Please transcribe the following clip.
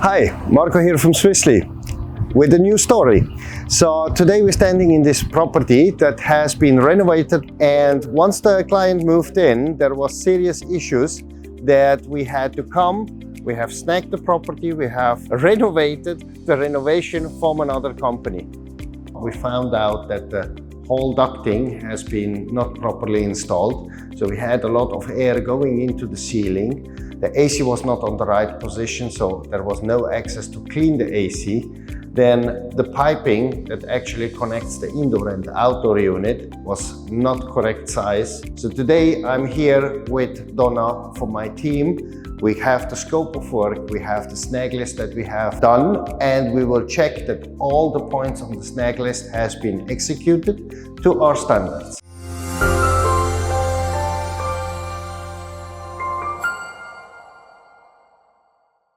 Hi, Marco here from Swissley with a new story. So today we're standing in this property that has been renovated, and once the client moved in, there was serious issues that we had to come. We have snagged the property, we have renovated the renovation from another company. We found out that the whole ducting has been not properly installed, so we had a lot of air going into the ceiling. The AC was not on the right position, so there was no access to clean the AC. Then the piping that actually connects the indoor and the outdoor unit was not correct size. So today I'm here with Donna from my team. We have the scope of work, we have the snag list that we have done, and we will check that all the points on the snag list has been executed to our standards.